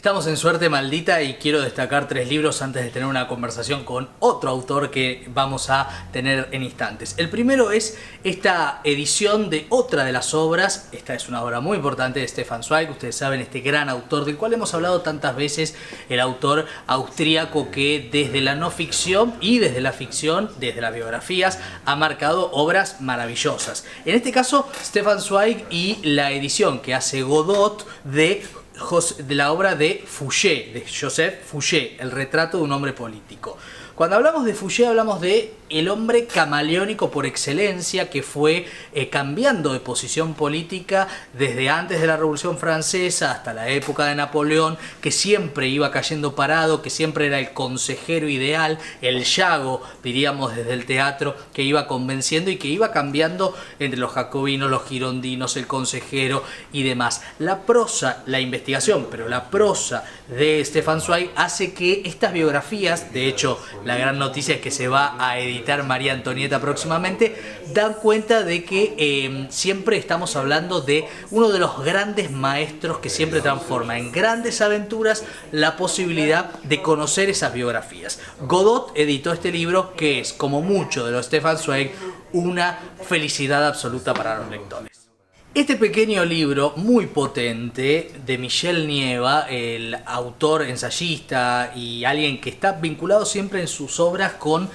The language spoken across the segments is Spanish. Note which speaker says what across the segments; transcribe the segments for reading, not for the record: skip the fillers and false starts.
Speaker 1: Estamos en Suerte Maldita y quiero destacar 3 libros antes de tener una conversación con otro autor que vamos a tener en instantes. El primero es esta edición de otra de las obras. Esta es una obra muy importante de Stefan Zweig. Ustedes saben, este gran autor del cual hemos hablado tantas veces, el autor austríaco que desde la no ficción y desde la ficción, desde las biografías, ha marcado obras maravillosas. En este caso, Stefan Zweig y la edición que hace Godot de la obra de Fouché, de Joseph Fouché, el retrato de un hombre político. Cuando hablamos de Fouché hablamos de el hombre camaleónico por excelencia que fue cambiando de posición política desde antes de la Revolución Francesa hasta la época de Napoleón, que siempre iba cayendo parado, que siempre era el consejero ideal, el Yago, diríamos desde el teatro, que iba convenciendo y que iba cambiando entre los jacobinos, los girondinos, el consejero y demás. La prosa, la investigación, pero la prosa de Stefan Zweig hace que estas biografías, de hecho la gran noticia es que se va a editar María Antonieta próximamente, dan cuenta de que siempre estamos hablando de uno de los grandes maestros que siempre transforma en grandes aventuras la posibilidad de conocer esas biografías. Godot editó este libro que es, como mucho de los Stefan Zweig, una felicidad absoluta para los lectores. Este pequeño libro muy potente de Michel Nieva, el autor, ensayista y alguien que está vinculado siempre en sus obras con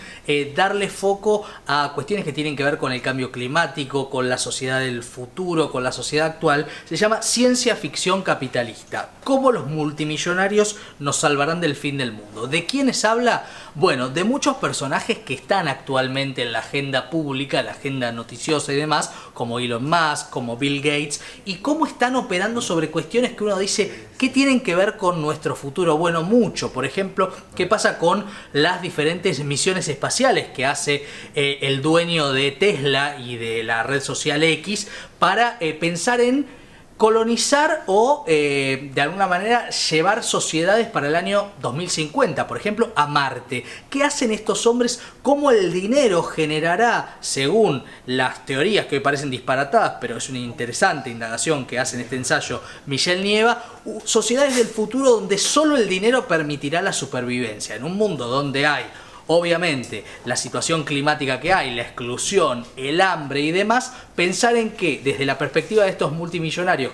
Speaker 1: darle foco a cuestiones que tienen que ver con el cambio climático, con la sociedad del futuro, con la sociedad actual, se llama Ciencia Ficción Capitalista. ¿Cómo los multimillonarios nos salvarán del fin del mundo? ¿De quiénes habla? Bueno, de muchos personajes que están actualmente en la agenda pública, la agenda noticiosa y demás, como Elon Musk, como Bill Gates, y cómo están operando sobre cuestiones que uno dice, ¿qué tienen que ver con nuestro futuro? Bueno, mucho. Por ejemplo, ¿qué pasa con las diferentes misiones espaciales que hace el dueño de Tesla y de la red social X para pensar en colonizar o de alguna manera llevar sociedades para el año 2050, por ejemplo, a Marte? ¿Qué hacen estos hombres? ¿Cómo el dinero generará, según las teorías que hoy parecen disparatadas, pero es una interesante indagación que hace en este ensayo Michel Nieva, sociedades del futuro donde solo el dinero permitirá la supervivencia? En un mundo donde hay obviamente la situación climática que hay, la exclusión, el hambre y demás, pensar en que desde la perspectiva de estos multimillonarios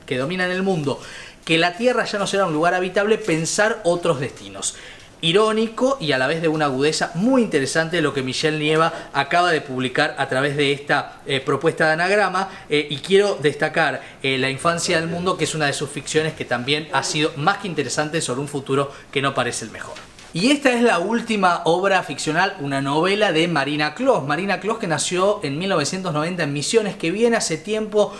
Speaker 1: que dominan el mundo, que la Tierra ya no será un lugar habitable, pensar otros destinos. Irónico y a la vez de una agudeza muy interesante lo que Michel Nieva acaba de publicar a través de esta propuesta de anagrama, y quiero destacar La infancia del mundo, que es una de sus ficciones que también ha sido más que interesante sobre un futuro que no parece el mejor. Y esta es la última obra ficcional, una novela de Marina Clos. Marina Clos, que nació en 1990 en Misiones, que viene hace tiempo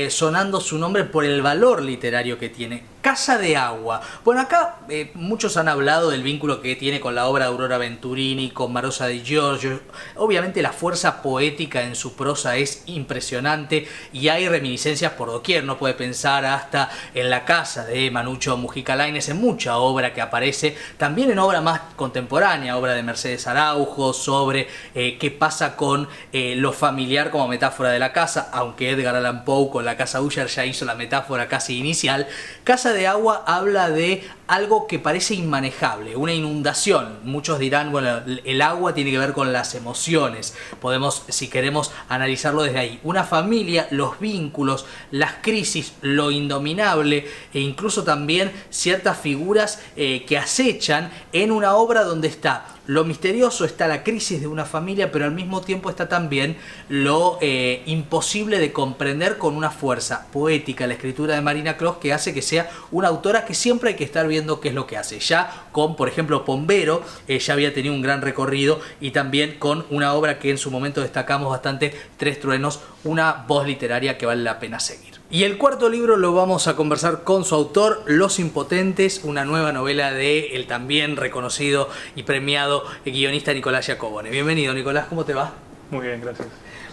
Speaker 1: sonando su nombre por el valor literario que tiene. Casa de Agua. Bueno, acá muchos han hablado del vínculo que tiene con la obra de Aurora Venturini, con Marosa di Giorgio. Obviamente la fuerza poética en su prosa es impresionante y hay reminiscencias por doquier. No puede pensar hasta en La casa de Manucho Mujica Lainez, en mucha obra que aparece, también en obra más contemporánea, obra de Mercedes Araujo, sobre qué pasa con lo familiar como metáfora de la casa, aunque Edgar Allan Poe con La casa Usher ya hizo la metáfora casi inicial. Casa de Agua habla de algo que parece inmanejable, una inundación. Muchos dirán, bueno, el agua tiene que ver con las emociones. Podemos, si queremos, analizarlo desde ahí. Una familia, los vínculos, las crisis, lo indominable e incluso también ciertas figuras que acechan en una obra donde está lo misterioso, está la crisis de una familia, pero al mismo tiempo está también lo imposible de comprender, con una fuerza poética la escritura de Marina Clos que hace que sea una autora que siempre hay que estar viendo qué es lo que hace. Ya con, por ejemplo, Pombero, ya había tenido un gran recorrido, y también con una obra que en su momento destacamos bastante, Tres truenos, una voz literaria que vale la pena seguir. Y el cuarto libro lo vamos a conversar con su autor, Los Impotentes, una nueva novela de el también reconocido y premiado guionista Nicolás Jacobone. Bienvenido, Nicolás, ¿cómo te va?
Speaker 2: Muy bien, gracias.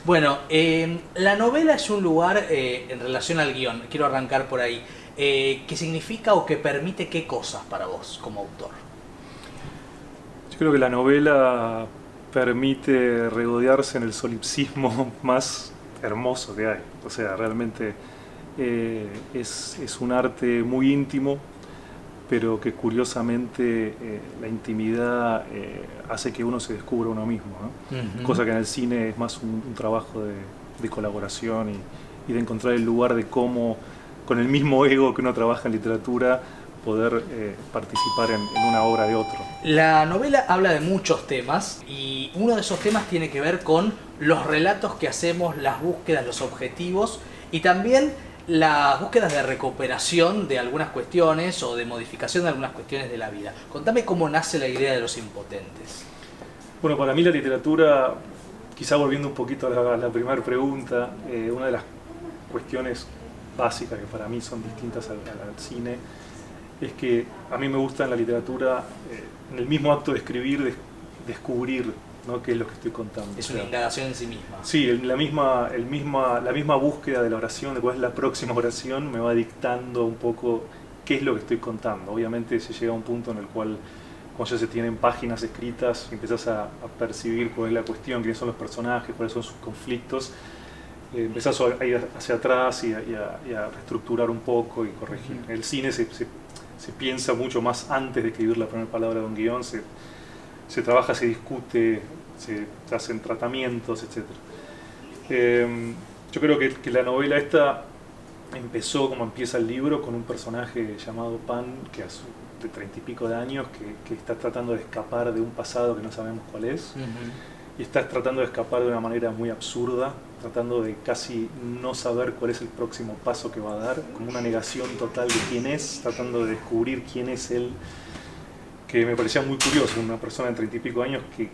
Speaker 1: Bueno, la novela es un lugar en relación al guión, quiero arrancar por ahí. ¿Qué significa o qué permite qué cosas para vos como autor?
Speaker 2: Yo creo que la novela permite regodearse en el solipsismo más hermoso que hay. O sea, realmente es un arte muy íntimo, pero que curiosamente la intimidad hace que uno se descubra uno mismo, ¿no? Cosa que en el cine es más un trabajo de colaboración y de encontrar el lugar de cómo, con el mismo ego que uno trabaja en literatura, poder participar en una obra de otro.
Speaker 1: La novela habla de muchos temas y uno de esos temas tiene que ver con los relatos que hacemos, las búsquedas, los objetivos y también las búsquedas de recuperación de algunas cuestiones o de modificación de algunas cuestiones de la vida. Contame cómo nace la idea de Los Impotentes.
Speaker 2: Bueno, para mí la literatura, quizá volviendo un poquito a la primera pregunta, una de las cuestiones básicas que para mí son distintas al cine es que a mí me gusta en la literatura, en el mismo acto de escribir, descubrir, ¿no?, qué es lo que estoy contando.
Speaker 1: Es una indagación en sí misma.
Speaker 2: Sí, la misma búsqueda de la oración, de cuál es la próxima oración, me va dictando un poco qué es lo que estoy contando. Obviamente se llega a un punto en el cual, cuando ya se tienen páginas escritas, empezás a percibir cuál es la cuestión, quiénes son los personajes, cuáles son sus conflictos, empezás a ir hacia atrás y a reestructurar un poco y corregir. En el cine se piensa mucho más antes de escribir la primera palabra de un guión, se trabaja, se discute, se hacen tratamientos, etc. Yo creo que la novela esta empezó como empieza el libro, con un personaje llamado Pan, que es de 30 y pico de años, que está tratando de escapar de un pasado que no sabemos cuál es, y está tratando de escapar de una manera muy absurda, tratando de casi no saber cuál es el próximo paso que va a dar, como una negación total de quién es, tratando de descubrir quién es él, que me parecía muy curioso, una persona de 30 y pico años que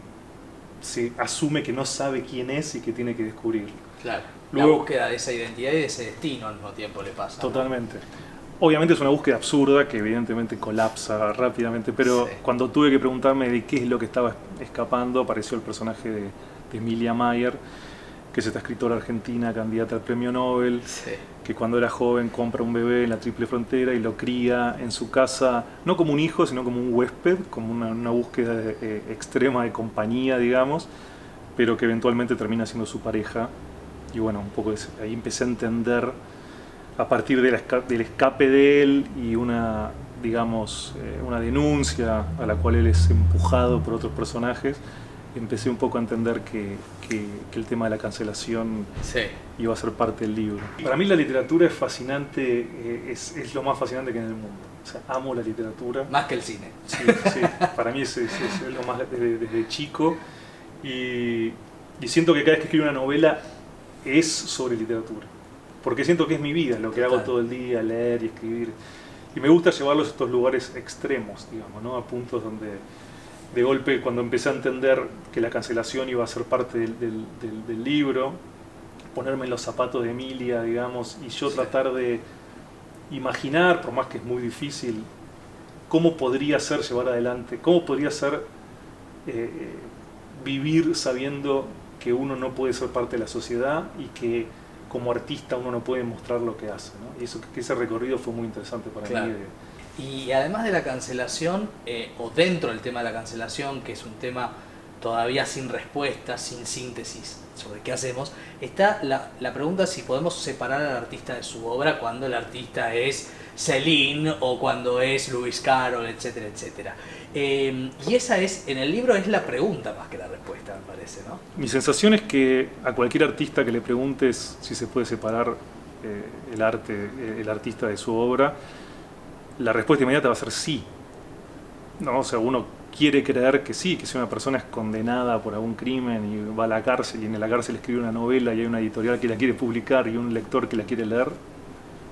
Speaker 2: se asume que no sabe quién es y que tiene que descubrirlo.
Speaker 1: Claro,
Speaker 2: luego,
Speaker 1: la búsqueda de esa identidad y de ese destino al mismo tiempo le pasa.
Speaker 2: Totalmente. Obviamente es una búsqueda absurda que evidentemente colapsa rápidamente, pero sí, cuando tuve que preguntarme de qué es lo que estaba escapando, apareció el personaje de Emilia Mayer, que es esta escritora argentina candidata al premio Nobel, sí, que cuando era joven compra un bebé en la Triple Frontera y lo cría en su casa, no como un hijo, sino como un huésped, como una búsqueda extrema de compañía, digamos, pero que eventualmente termina siendo su pareja. Y bueno, un poco ahí empecé a entender, a partir del escape de él y una denuncia a la cual él es empujado por otros personajes, empecé un poco a entender que el tema de la cancelación, sí, iba a ser parte del libro. Para mí la literatura es fascinante, es lo más fascinante que hay en el mundo. O sea, amo la literatura.
Speaker 1: Más que el cine.
Speaker 2: Sí, sí, para mí es lo más desde chico, y siento que cada vez que escribo una novela es sobre literatura, porque siento que es mi vida, lo que hago todo el día, leer y escribir, y me gusta llevarlos a estos lugares extremos, digamos, ¿no? A puntos donde de golpe, cuando empecé a entender que la cancelación iba a ser parte del libro, ponerme en los zapatos de Emilia, digamos, y yo tratar de imaginar, por más que es muy difícil, cómo podría ser llevar adelante, cómo podría ser vivir sabiendo que uno no puede ser parte de la sociedad y que como artista uno no puede mostrar lo que hace, ¿no? Y que ese recorrido fue muy interesante para mí.
Speaker 1: Y además de la cancelación, o dentro del tema de la cancelación, que es un tema todavía sin respuesta, sin síntesis sobre qué hacemos, está la pregunta si podemos separar al artista de su obra cuando el artista es Celine o cuando es Lewis Carroll, etcétera, etcétera. Y esa es, en el libro es la pregunta más que la respuesta, me parece, ¿no?
Speaker 2: Mi sensación es que a cualquier artista que le preguntes si se puede separar el artista de su obra, la respuesta inmediata va a ser sí. No, o sea, uno quiere creer que sí, que si una persona es condenada por algún crimen y va a la cárcel y en la cárcel escribe una novela y hay una editorial que la quiere publicar y un lector que la quiere leer,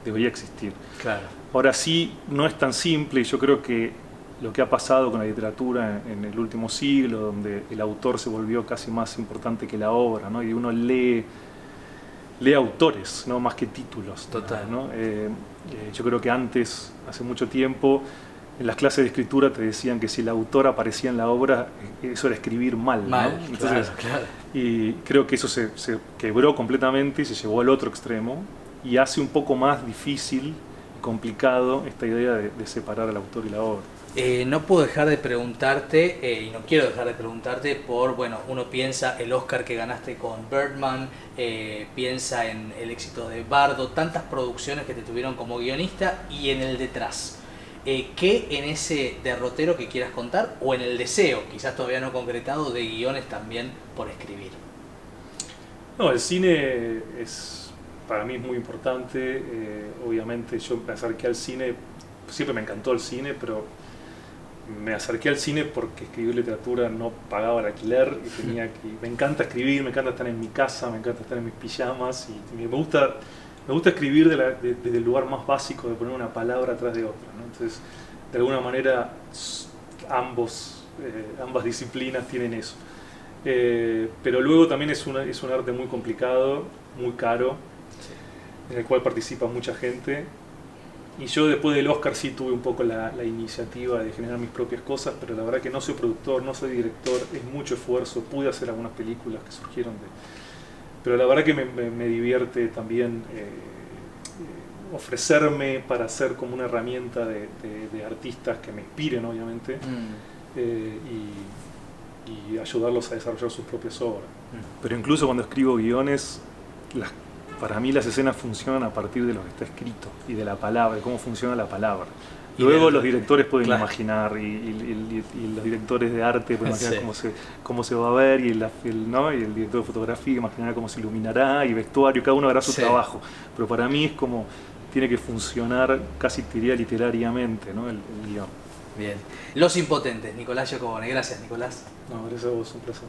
Speaker 2: debería existir.
Speaker 1: Claro.
Speaker 2: Ahora sí, no es tan simple, y yo creo que lo que ha pasado con la literatura en el último siglo, donde el autor se volvió casi más importante que la obra, ¿no? Y uno lee autores, ¿no? Más que títulos.
Speaker 1: Total.
Speaker 2: ¿no? Yo creo que antes, hace mucho tiempo, en las clases de escritura te decían que si el autor aparecía en la obra, eso era escribir mal. ¿no?
Speaker 1: Entonces, claro.
Speaker 2: Y creo que eso se quebró completamente y se llevó al otro extremo, y hace un poco más difícil y complicado esta idea de separar al autor y la obra.
Speaker 1: No puedo dejar de preguntarte, y no quiero dejar de preguntarte por, bueno, uno piensa el Oscar que ganaste con Birdman, piensa en el éxito de Bardo, tantas producciones que te tuvieron como guionista y en el detrás. ¿Qué en ese derrotero que quieras contar o en el deseo, quizás todavía no concretado, de guiones también por escribir?
Speaker 2: No, el cine para mí es muy importante. Obviamente yo me acerqué al cine, siempre me encantó el cine, pero me acerqué al cine porque escribir literatura no pagaba el alquiler y me encanta escribir, me encanta estar en mi casa, me encanta estar en mis pijamas y me gusta escribir desde el lugar más básico, de poner una palabra atrás de otra, ¿no? Entonces, de alguna manera, ambas disciplinas tienen eso. Pero luego también es un arte muy complicado, muy caro, en el cual participa mucha gente. Y yo después del Oscar sí tuve un poco la iniciativa de generar mis propias cosas, pero la verdad que no soy productor, no soy director, es mucho esfuerzo. Pude hacer algunas películas que surgieron pero la verdad que me divierte también ofrecerme para ser como una herramienta de artistas que me inspiren, obviamente, y ayudarlos a desarrollar sus propias obras. Pero incluso cuando escribo guiones, para mí las escenas funcionan a partir de lo que está escrito y de la palabra, de cómo funciona la palabra. Luego los directores pueden imaginar y los directores de arte pueden imaginar cómo se va a ver y el director de fotografía imaginará cómo se iluminará y vestuario, cada uno hará su trabajo. Pero para mí es como tiene que funcionar casi diría literariamente, ¿no? el guión.
Speaker 1: Bien. Los Impotentes, Nicolás Giacobone. Gracias, Nicolás.
Speaker 2: No, gracias a vos, un placer.